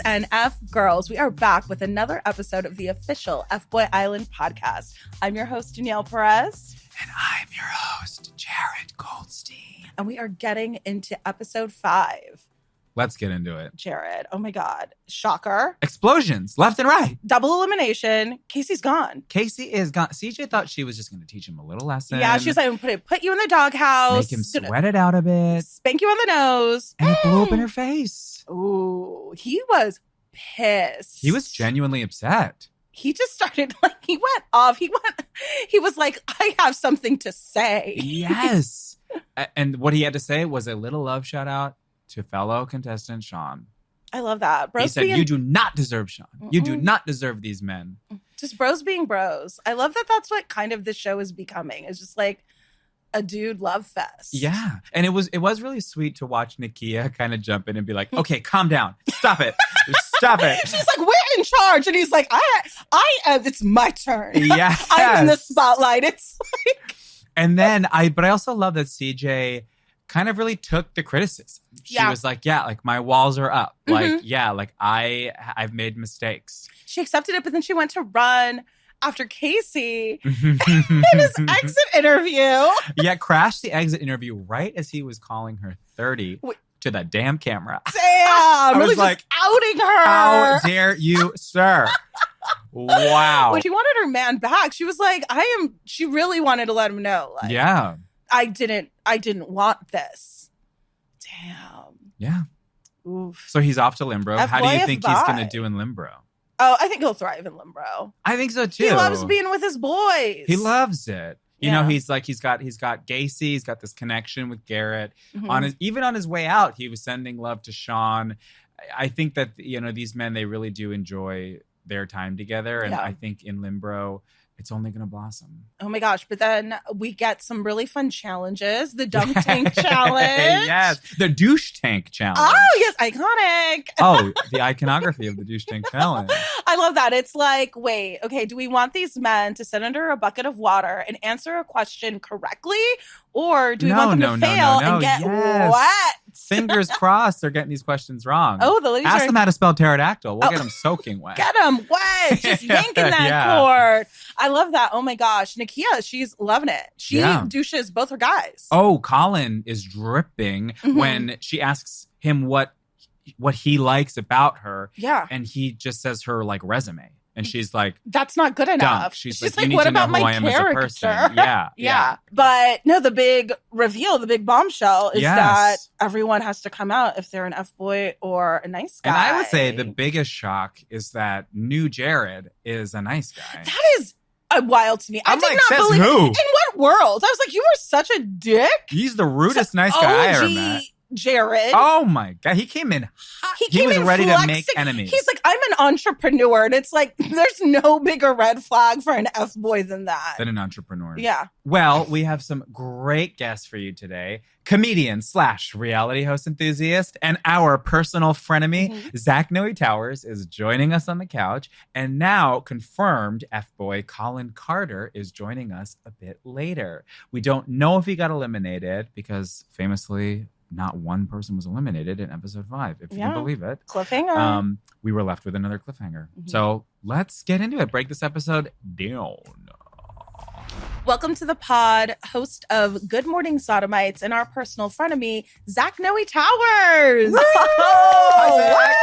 and F girls. We are back with another episode of the official Fboy Island podcast. I'm your host, Danielle Perez. And I'm your host, Jared Goldstein. And we are getting into episode 5. Let's get into it. Jared, oh my God. Shocker. Explosions, left and right. Double elimination. Casey's gone. Casey is gone. CJ thought she was just going to teach him a little lesson. Yeah, she was like, I'm going to put you in the doghouse. Make him sweat it out a bit. Spank you on the nose. And it blew up in her face. Ooh, he was pissed. He was genuinely upset. He just started, like, he went off. He was like, I have something to say. Yes. And what he had to say was a little love shout out to fellow contestant Sean. I love that. Bros he said, you do not deserve Sean. You do not deserve these men. Just bros being bros. I love that that's what kind of this show is becoming. It's just like a dude love fest. Yeah. And it was really sweet to watch Nakia kind of jump in and be like, okay, calm down. Stop it. Stop it. She's like, we're in charge. And he's like, I am, it's my turn. Yeah. I'm in the spotlight. It's like. And then but I also love that CJ kind of really took the criticism. She was like, yeah, like my walls are up. Like, yeah, like I've made mistakes. She accepted it, but then she went to run after Casey in his exit interview. Yeah, crashed the exit interview right as he was calling her 30 to that damn camera. Damn. I really was like, outing her. How dare you, sir? Wow. When she wanted her man back, she was like, she really wanted to let him know. Like, yeah. I didn't want this. Damn. Yeah. Oof. So he's off to Limbro. How do you think he's going to do in Limbro? Oh, I think he'll thrive in Limbro. I think so too. He loves being with his boys. He loves it. You know, he's got Gacy, he's got this connection with Garrett. Even on his way out, he was sending love to Sean. I think that, these men, they really do enjoy their time together. And I think in Limbro, it's only going to blossom. Oh my gosh. But then we get some really fun challenges. The dunk tank challenge. Yes. The douche tank challenge. Oh, yes. Iconic. Oh, the iconography of the douche tank challenge. I love that. It's like, wait, okay, do we want these men to sit under a bucket of water and answer a question correctly? Or do we want them to fail and get wet? Fingers crossed they're getting these questions wrong. Oh, the ladies Ask them how to spell pterodactyl. We'll get them soaking wet. Get them wet. Just yanking that cord. I love that. Oh my gosh. Nakia, she's loving it. She douches both her guys. Oh, Colin is dripping when she asks him what he likes about her. Yeah. And he just says her like resume. And she's like, that's not good enough. Dunk. She's like, you need to know who I am as a person. Yeah. But no, the big reveal, the big bombshell is that everyone has to come out if they're an F-boy or a nice guy. And I would say the biggest shock is that new Jared is a nice guy. That is wild to me. I did like, not believe who? In what world? I was like, you are such a dick. He's the rudest nice guy I ever met. Jared. Oh my God. He came in hot. He was ready to make enemies. He's like, I'm an entrepreneur. And it's like, there's no bigger red flag for an F-boy than that. Than an entrepreneur. Yeah. Well, we have some great guests for you today. Comedian / reality host enthusiast and our personal frenemy, Zach Noe Towers, is joining us on the couch. And now confirmed F-boy Colin Carter is joining us a bit later. We don't know if he got eliminated because famously not one person was eliminated in episode 5, if you can believe it. Cliffhanger. We were left with another cliffhanger. So let's get into it. Break this episode down. Welcome to the pod, host of Good Morning Sodomites and our personal frenemy, Zach Noe Towers. What?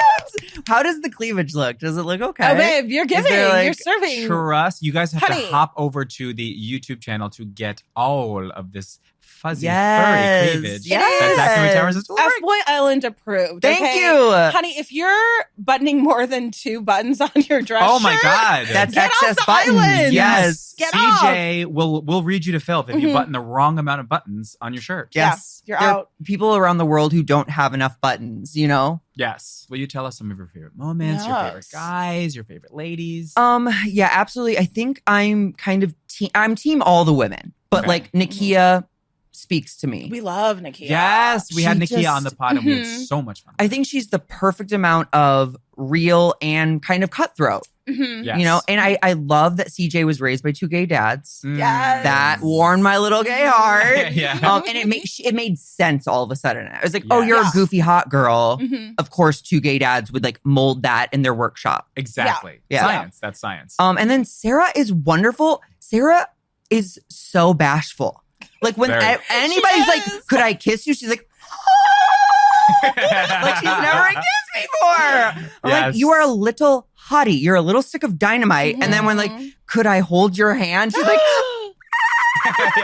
How does the cleavage look? Does it look okay? Oh, babe, you're giving. You're serving. Trust. You guys have to hop over to the YouTube channel to get all of this fuzzy, furry cleavage. Yes. That Zach Noe Towers is delivering. F-boy Island approved. Thank you. Honey, if you're buttoning more than 2 buttons on your dress oh my God. That's get excess off the buttons. island. Yes. Get CJ will read you to filth if you button the wrong amount of buttons on your shirt. Yes. Yeah, you're there out. Are people around the world who don't have enough buttons, you know? Yes. Will you tell us some of your favorite moments, your favorite guys, your favorite ladies? Yeah, absolutely. I think I'm kind of I'm team all the women. But like Nakia speaks to me. We love Nakia. Yes, we had Nakia on the pod and we had so much fun. I think she's the perfect amount of real and kind of cutthroat. Mm-hmm. Yes. You know, and I love that CJ was raised by two gay dads. Yes. That warmed my little gay heart. Yeah. And it made sense all of a sudden. I was like, Yeah. oh, you're a goofy hot girl. Mm-hmm. Of course, two gay dads would like mold that in their workshop. Exactly. Yeah. Science. That's science. And then Sarah is wonderful. Sarah is so bashful. Like when Very. anybody's like, She is. could I kiss you? She's like, like she's never kissed before. I'm like, Yes. you are a little hottie. You're a little stick of dynamite. And then when like, could I hold your hand? She's like,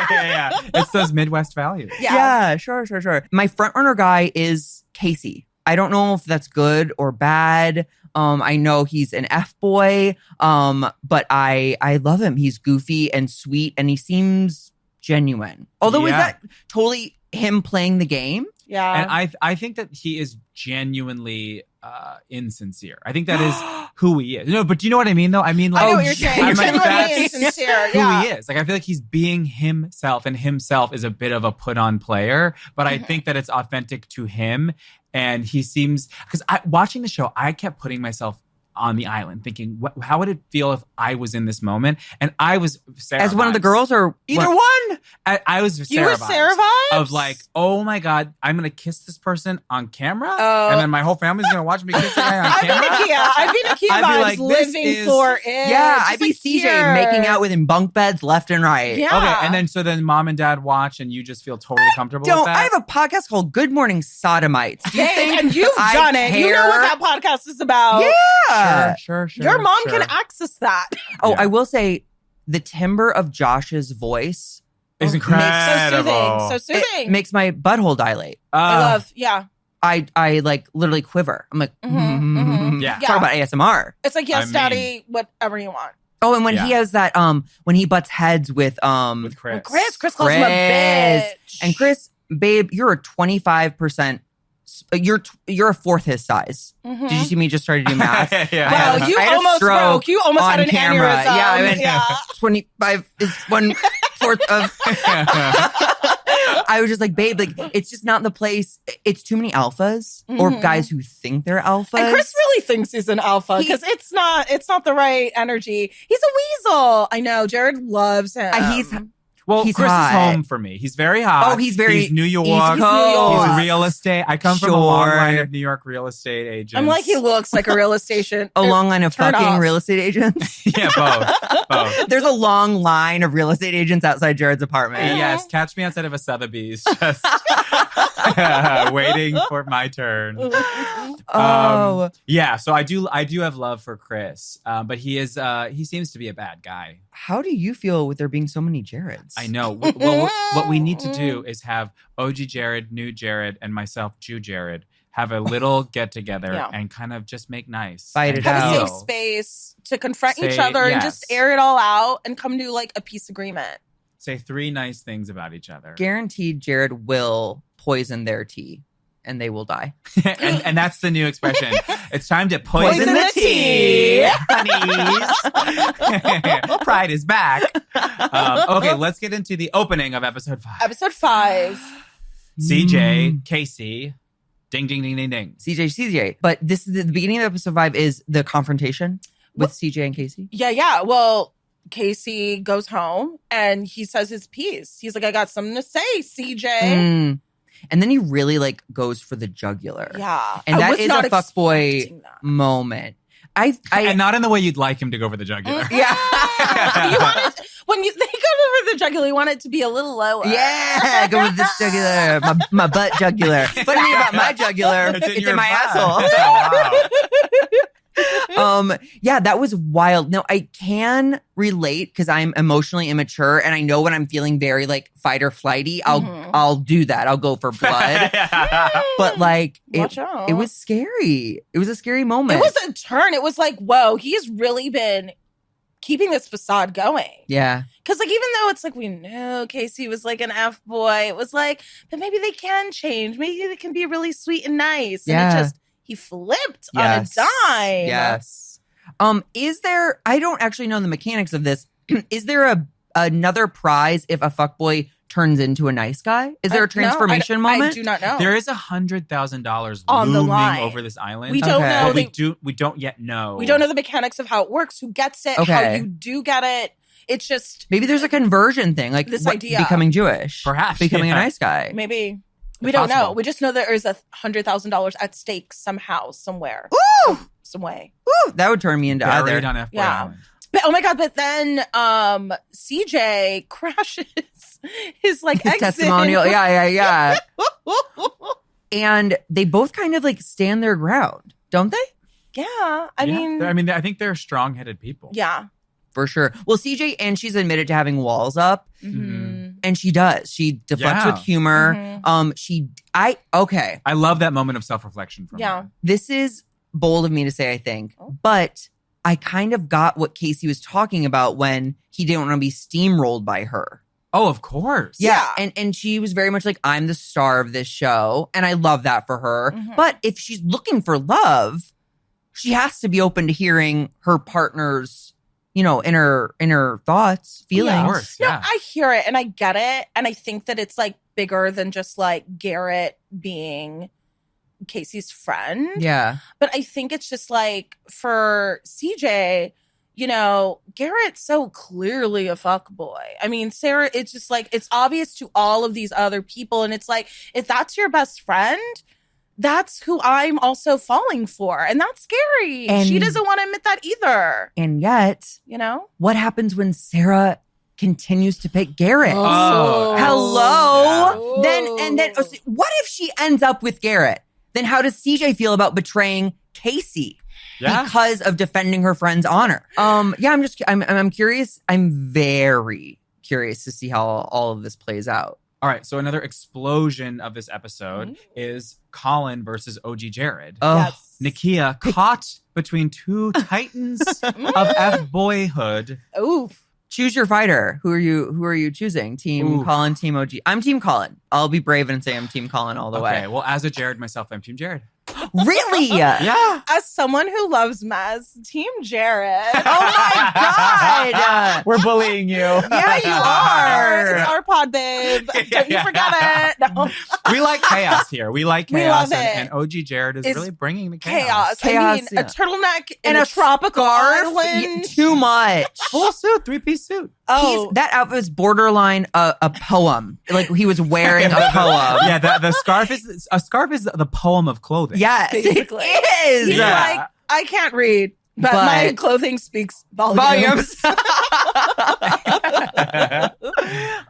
yeah. It's those Midwest values. yeah, sure. My front runner guy is Casey. I don't know if that's good or bad. I know he's an F-boy, but I love him. He's goofy and sweet, and he seems genuine. Although is that totally him playing the game? Yeah. And I think that he is genuinely insincere. I think that is who he is. No, but do you know what I mean, though? I mean, like, I know what you're saying. I'm like, Genuinely that's insincere. who Yeah. he is. Like, I feel like he's being himself, and himself is a bit of a put-on player. But I think that it's authentic to him, and he seems, because watching the show, I kept putting myself on the island, thinking, how would it feel if I was in this moment? And I was Sarah As one of the vibes. girls, or Either one. I was Sarah You were vibes. Sarah vibes? Of like, oh my God, I'm going to kiss this person on camera? Oh. And then my whole family's going to watch me kiss the guy on I'd be camera? Nakia. I'd be Nakia I'd be vibes like, this living is- for it. yeah, Just I'd be like CJ here. making out with in bunk beds left and right. Yeah. Okay, and then so then mom and dad watch and you just feel totally comfortable with Don't that? I have a podcast called Good Morning Sodomites? Do you Hey, think and you've I done it. You know what care? that podcast is about. Yeah. Sure. Your mom can access that. Oh, Yeah. I will say the timbre of Josh's voice It's So incredible. soothing. So it soothing. makes my butthole dilate. I love, yeah. I like literally quiver. I'm like, Yeah. Talk about ASMR. It's like, yes, I mean- daddy, whatever you want. Oh, and when Yeah. he has that, when he butts heads with with Chris. Chris calls him a bitch. and Chris, babe, you're a 25%. You're a fourth his size. Mhm. Did you see me just try to do math? Yeah. Wow, I you had a almost stroke broke. You almost had on an camera. aneurysm. Yeah, I mean, yeah. 25 is 1/4 of. I was just like, babe, like it's just not the place. It's too many alphas or Mhm. guys who think they're alphas. And Chris really thinks he's an alpha because it's not the right energy. He's a weasel. I know. Jared loves him. Well, He's Chris hot. is home for me. He's very hot. Oh, he's very He's New York. East He's New York. He's real estate. I come from a long Sure. line of New York real estate agents. I'm like, he looks like a real estate agent. a long line of Turn fucking off. real estate agents. Yeah, both. There's a long line of real estate agents outside Jared's apartment. Yes, catch me outside of a Sotheby's, just waiting for my turn. Oh, Yeah, so I do have love for Chris, but he seems to be a bad guy. how do you feel with there being so many Jareds? I know. Well, what we need to do is have OG Jared, new Jared, and myself, Jew Jared, have a little get together Yeah. and kind of just make nice. Fight and it Have a out. safe space to confront each Say other and yes. just air it all out and come to like a peace agreement. Say 3 nice things about each other. Guaranteed Jared will poison their tea and they will die. and that's the new expression. It's time to poison, Poison the the tea, tea. honeys. Pride is back. Okay, let's get into the opening of episode 5. Episode 5. CJ, Casey, ding, ding, ding, ding, ding. CJ. But this is the beginning of episode 5 is the confrontation with CJ and Casey. Yeah. Well, Casey goes home and he says his piece. He's like, I got something to say, CJ. Mm. And then he really like goes for the jugular. Yeah. And I that was is not a fuckboy expecting that. moment. I And not in the way you'd like him to go for the jugular. yeah. You want it, when they go over the jugular, you want it to be a little lower. Yeah, go with this jugular, my butt jugular. Funny thing about my jugular, it's in your my butt. asshole. Oh, wow. Yeah, that was wild. No, I can relate because I'm emotionally immature, and I know when I'm feeling very like fight or flighty, I'll do that. I'll go for blood. But like, Watch out. it was scary. It was a scary moment. It was a turn. It was like, whoa, he's really been keeping this facade going. Yeah. Because like, even though it's like we knew Casey was like an F-boy, it was like, but maybe they can change. Maybe they can be really sweet and nice. Yeah. And he flipped on a dime. Yes. Is there? I don't actually know the mechanics of this. Is there another prize if a fuckboy turns into a nice guy? Is there a transformation moment? I do not know. There is $100,000 on the looming line over this island. We don't know. We don't yet know. We don't know the mechanics of how it works, who gets it, how you do get it. It's just maybe there's a conversion thing, like this idea becoming Jewish, perhaps becoming a nice guy. Maybe we don't know. We just know there is $100,000 at stake somehow, somewhere. Ooh, some way. Ooh, that would turn me into buried either. On Fboy Island. But oh my god! But then CJ crashes his exit. Testimonial. Yeah. And they both kind of stand their ground, don't they? Yeah. I mean, I think they're strong-headed people. Yeah. For sure. Well, CJ, and she's admitted to having walls up. Mm-hmm. And she does. She deflects with humor. Mm-hmm. I love that moment of self-reflection from her. This is bold of me to say, I think. But I kind of got what Casey was talking about when he didn't want to be steamrolled by her. Oh, of course. Yeah. And she was very much like, I'm the star of this show. And I love that for her. Mm-hmm. But if she's looking for love, she has to be open to hearing her partner's inner thoughts, feelings. Yeah, of course, yeah. No, I hear it and I get it. And I think that it's bigger than just Garrett being Casey's friend. Yeah. But I think it's just for CJ, Garrett's so clearly a fuckboy. I mean, Sarah, it's just it's obvious to all of these other people. And it's if that's your best friend, that's who I'm also falling for. And that's scary. And she doesn't want to admit that either. And yet, what happens when Sarah continues to pick Garrett? Oh. Hello? Yeah. Then what if she ends up with Garrett? Then how does CJ feel about betraying Casey? Yeah. Because of defending her friend's honor. I'm curious. I'm very curious to see how all of this plays out. All right, so another explosion of this episode is Colin versus OG Jared. Oh. Yes. Nakia caught between two titans of F-boyhood. Oof. Choose your fighter. Who are you choosing? Team Colin, Team OG. I'm Team Colin. I'll be brave and say I'm Team Colin all the way. Okay, well, as a Jared myself, I'm Team Jared. Really? Yeah. As someone who loves Maz, Team Jared. Oh my God. We're bullying you. Yeah, you are. It's our pod, babe. Don't you forget it. No. We like chaos here. We like chaos. We love it. And OG Jared is really bringing the chaos. I mean, a turtleneck and a tropical island. Too much. Full suit, 3-piece suit. Oh, that outfit is borderline a poem. He was wearing a poem. Yeah, the scarf is the poem of clothing. Yes, basically. It is. He's I can't read, but my clothing speaks volumes.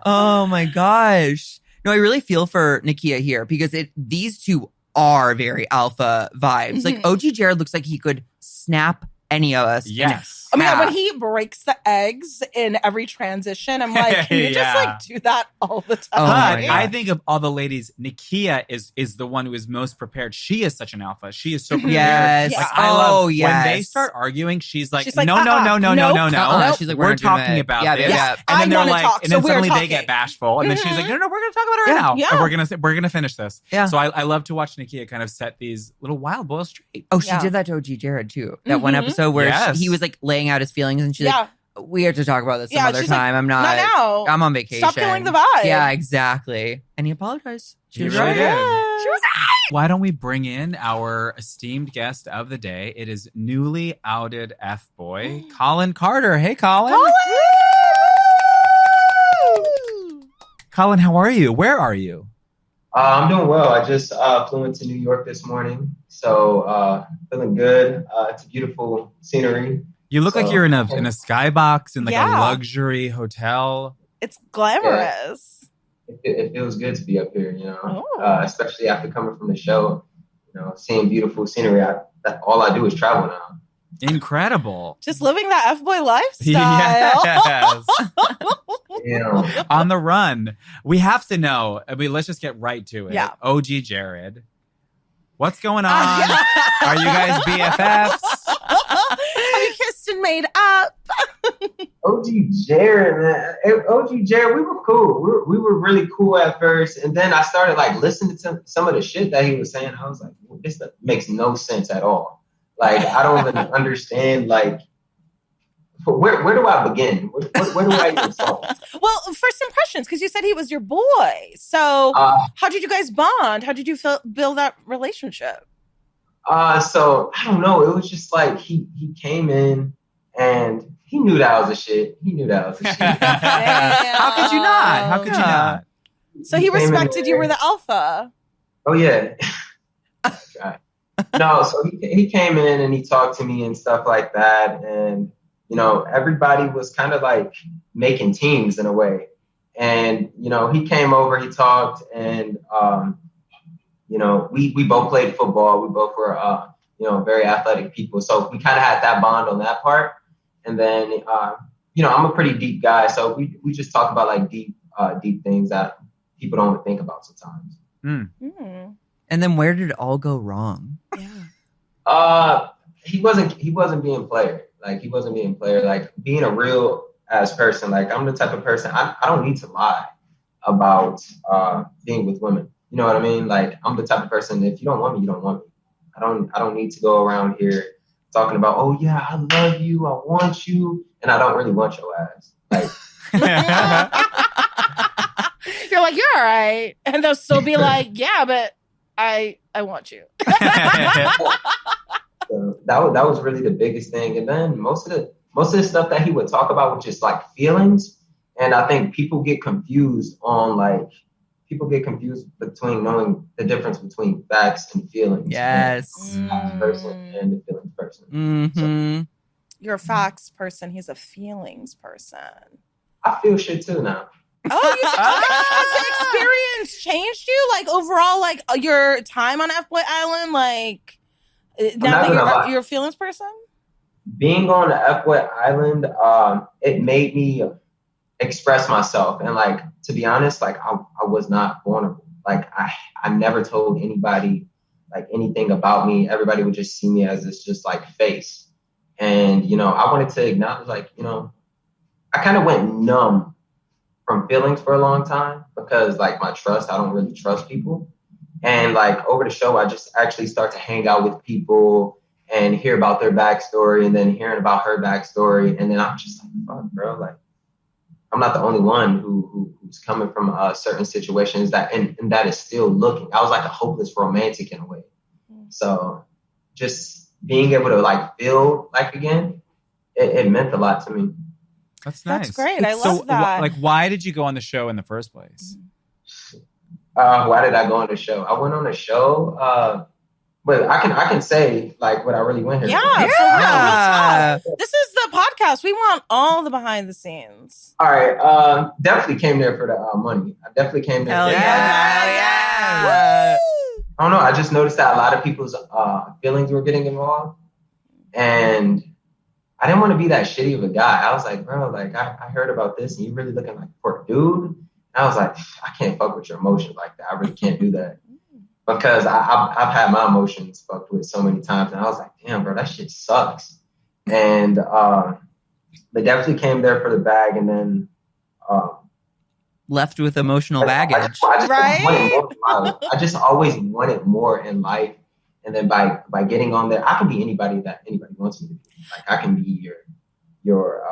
Oh my gosh. No, I really feel for Nakia here because these two are very alpha vibes. Mm-hmm. OG Jared looks like he could snap any of us. Yes. I mean, when he breaks the eggs in every transition, I'm like, can you just do that all the time? But I think of all the ladies, Nakia is the one who is most prepared. She is such an alpha. She is so prepared. Yes. I love when they start arguing. She's like, no. She's like, we're talking about this. Yeah. And then they're like, and then suddenly talking. They get bashful. And then she's like, no, we're going to talk about it right now. Yeah. And we're gonna finish this. Yeah. So I love to watch Nakia kind of set these little wild boys straight. Oh, she did that to OG Jared too. That one episode where he was laying out his feelings and she's like, we have to talk about this some other time. I'm not now. I'm on vacation. Stop killing the vibe. Yeah, exactly. And he apologized. She really did. She was Why don't we bring in our esteemed guest of the day? It is newly outed F-boy, Colin Carter. Hey, Colin. Colin, how are you? Where are you? I'm doing well. I just flew into New York this morning, so feeling good. It's a beautiful scenery. You look like you're in a skybox in a luxury hotel. It's glamorous. Yeah. It feels good to be up here, especially after coming from the show. Seeing beautiful scenery. All I do is travel now. Incredible. Just living that F-boy lifestyle. Yes. Yeah. On the run. We have to know. Let's just get right to it. Yeah. OG Jared. What's going on? Are you guys BFFs? Have you kissed and made up? OG Jared, man. OG Jared, we were cool. We were really cool at first. And then I started listening to some of the shit that he was saying. I was like, well, this makes no sense at all. I don't even understand, where do I begin? Where do I even start? Well, first impressions, because you said he was your boy. So how did you guys bond? How did you build that relationship? So I don't know. It was just like he came in and he knew that I was a shit. He knew that I was a shit. How could you not? How could you not? So he respected you were the alpha. Oh yeah. No, so he came in and he talked to me and stuff like that, and you know, everybody was kind of like making teams in a way. And you know, he came over, he talked, and you know, we both played football. We both were you know, very athletic people, so we kind of had that bond on that part. And then you know, I'm a pretty deep guy, so we just talk about like deep things that people don't think about sometimes. And then where did it all go wrong? Yeah. He wasn't being player. Like he wasn't being player. Like being a real ass person. Like I'm the type of person I don't need to lie about being with women. You know what I mean? Like I'm the type of person, if you don't want me, you don't want me. I don't need to go around here talking about, oh yeah, I love you, I want you, and I don't really want your ass. Like you're like, you're all right. And they'll still be like, yeah, but I want you. So that was really the biggest thing. And then most of the stuff that he would talk about was just like feelings. And I think people get confused between knowing the difference between facts and feelings. Yes. And facts person and the feelings person. Mm-hmm. So, you're a facts person. He's a feelings person. I feel shit too now. Oh, has the experience changed you? Like overall, like your time on Fboy Island, like now that you're a feelings person? Being on the Fboy Island, it made me express myself. And like, to be honest, like I was not vulnerable. Like I never told anybody like anything about me. Everybody would just see me as this just like face. And, you know, I wanted to acknowledge, like, you know, I kind of went numb from feelings for a long time because like I don't really trust people. And like over the show, I just actually start to hang out with people and hear about their backstory, and then hearing about her backstory. And then I'm just like, fuck, bro, like I'm not the only one who's coming from certain situations that and that is still looking. I was like a hopeless romantic in a way. So just being able to like feel like again, it meant a lot to me. That's nice. That's great. I love that. Like, why did you go on the show in the first place? Why did I go on the show? I went on the show. But I can say like what I really went here. Yeah. This is the podcast. We want all the behind the scenes. All right. Definitely came there for the money. I definitely came there. Hell for yeah. I don't know. I just noticed that a lot of people's feelings were getting involved, and I didn't want to be that shitty of a guy. I was like, bro, like I heard about this, and you really looking like for a dude. And I was like, I can't fuck with your emotions like that. I really can't do that. Because I've had my emotions fucked with so many times. And I was like, damn, bro, that shit sucks. And they definitely came there for the bag, and then left with emotional baggage. I just always wanted more in life. And then by getting on there, I can be anybody that anybody wants me to be. Like I can be your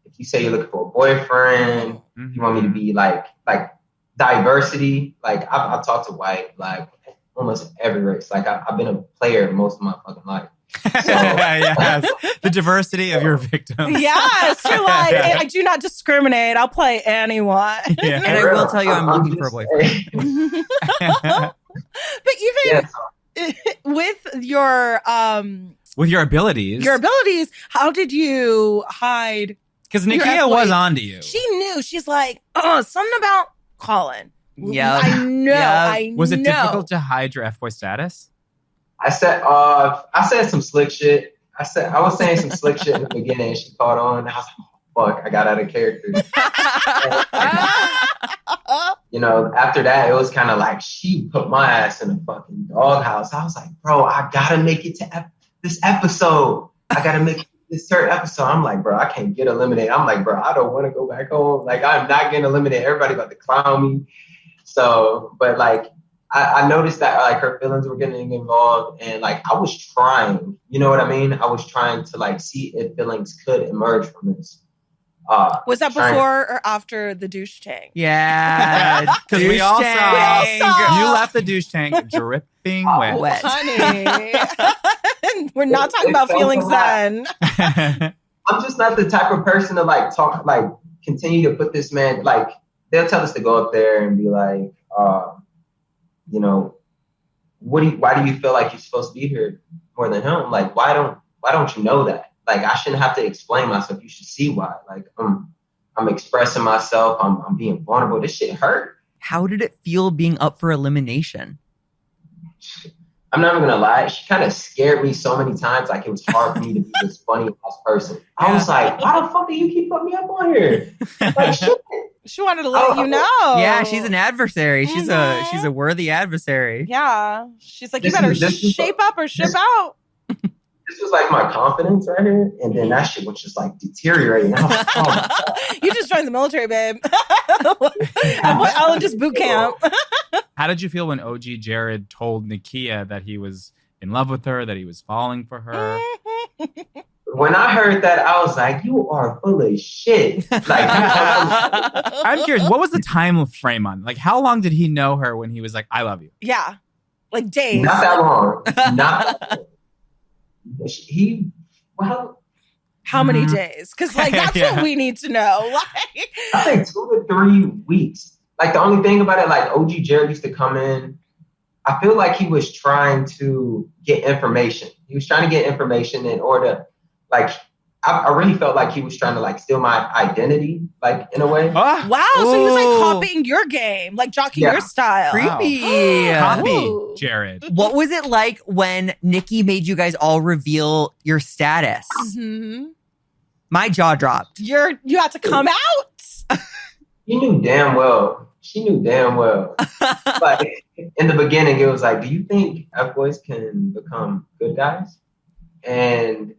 if you say you're looking for a boyfriend, if you want me to be like diversity. Like I've talked to white, like almost every race. Like I've been a player most of my fucking life. So, yes, the diversity of your victims. Yes, you're like, I do not discriminate. I'll play anyone. Yeah. And I will tell you, I'm looking for a boyfriend. But even with your abilities, how did you hide? Because Nakia was onto you. She knew. She's like, oh, something about Colin. Yeah, I know. I was it know. difficult to hide your Fboy status? I said some slick shit. I was saying some slick shit in the beginning, and she caught on. I was like, fuck, I got out of character. You know, after that, it was kind of like she put my ass in a fucking doghouse. I was like, bro, I gotta make it to this episode. I gotta make it to this third episode. I'm like, bro, I can't get eliminated. I'm like, bro, I don't want to go back home. Like, I'm not getting eliminated. Everybody about to clown me. So, but like, I noticed that like her feelings were getting involved, and like I was trying, you know what I mean? I was trying to like see if feelings could emerge from this. Was that before or after the douche tank? Yeah, because we all saw. saw. You left the douche tank dripping wet. Wet. Honey. We're not talking about feelings then. I'm just not the type of person to like talk, like continue to put this man, like they'll tell us to go up there and be like, you know, why do you feel like you're supposed to be here more than him? Like, why don't you know that? Like, I shouldn't have to explain myself. You should see why. Like, I'm expressing myself. I'm being vulnerable. This shit hurt. How did it feel being up for elimination? I'm not even gonna lie. She kind of scared me so many times. Like, it was hard for me to be this funny ass person. I was like, why the fuck do you keep putting me up on here? Like, shit. She wanted to let you know. Yeah, she's an adversary. She's a worthy adversary. Yeah. She's like, you better shape up or ship out. This was like my confidence right here. And then that shit was just like deteriorating. I was like, oh my God. You just joined the military, babe. I'll just boot camp. How did you feel when OG Jared told Nakia that he was in love with her, that he was falling for her? When I heard that, I was like, you are full of shit. Like, I'm curious, what was the time frame on? Like, how long did he know her when he was like, I love you? Yeah. Like days. not that long. Not that long. How many days? Because like that's what we need to know. Like, I think 2 to 3 weeks. Like the only thing about it, like OG Jared used to come in. I feel like he was trying to get information. He was trying to get information in order, like I really felt like he was trying to like steal my identity, like in a way. Wow, so he was like copying your game, like jockeying your style. Creepy. Copy, Jared. What was it like when Nikki made you guys all reveal your status? Mm-hmm. My jaw dropped. You had to come out. She knew damn well. Like in the beginning, it was like, do you think FBOYs can become good guys? And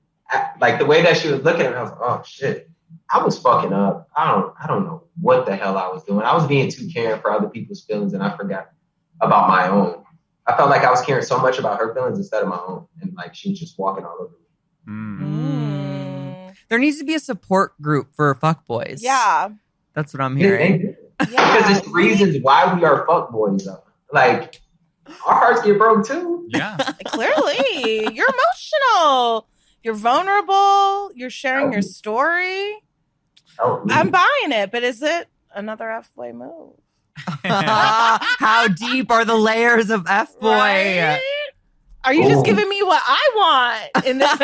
like the way that she was looking at me, I was like, oh shit, I was fucking up. I don't know what the hell I was doing. I was being too caring for other people's feelings, and I forgot about my own. I felt like I was caring so much about her feelings instead of my own, and like she was just walking all over me. There needs to be a support group for fuckboys. Yeah, that's what I'm hearing. Because it's reasons why we are fuckboys, though. Like our hearts get broke too. Yeah, clearly you're emotional. You're vulnerable. You're sharing your story. I'm buying it, but is it another F-boy move? How deep are the layers of F-boy? Right? Are you just giving me what I want in this?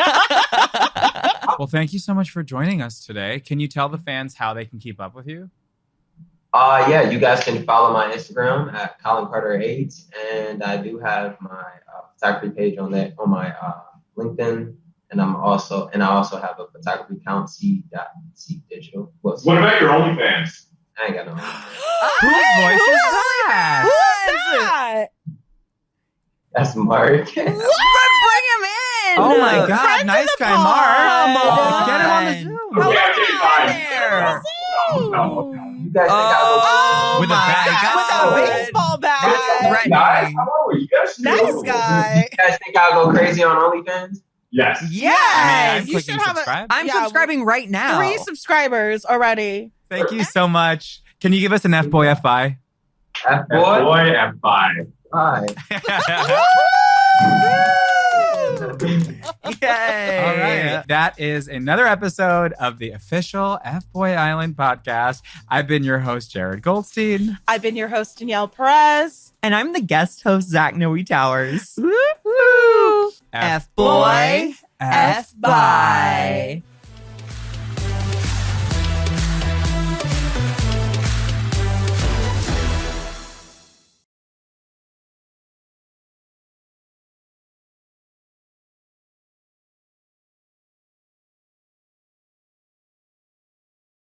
Well, thank you so much for joining us today. Can you tell the fans how they can keep up with you? Yeah, you guys can follow my Instagram at Colin Carter 8, and I do have my photography page on my LinkedIn. And I also have a photography account, C Digital. What about your OnlyFans? I ain't got no. Whose voice is that? Who's that? That's Mark. Bring him in. Oh my God, Friend nice of the guy, pod. Mark. Get him on the Zoom. Yeah, You guys think I With a bat. With a baseball bat. Guys, how are you? Nice guy. You guys think I'll go crazy on OnlyFans? Yes. Yes. You should have I'm subscribing right now. 3 subscribers already. Thank you so much. Can you give us an F-boy F-bi? F-boy? F5. Hi. Yay. All right. That is another episode of the official F-Boy Island podcast. I've been your host, Jared Goldstein. I've been your host, Danielle Perez. And I'm the guest host, Zach Noe Towers. Woo-hoo. F-boy, F-bi.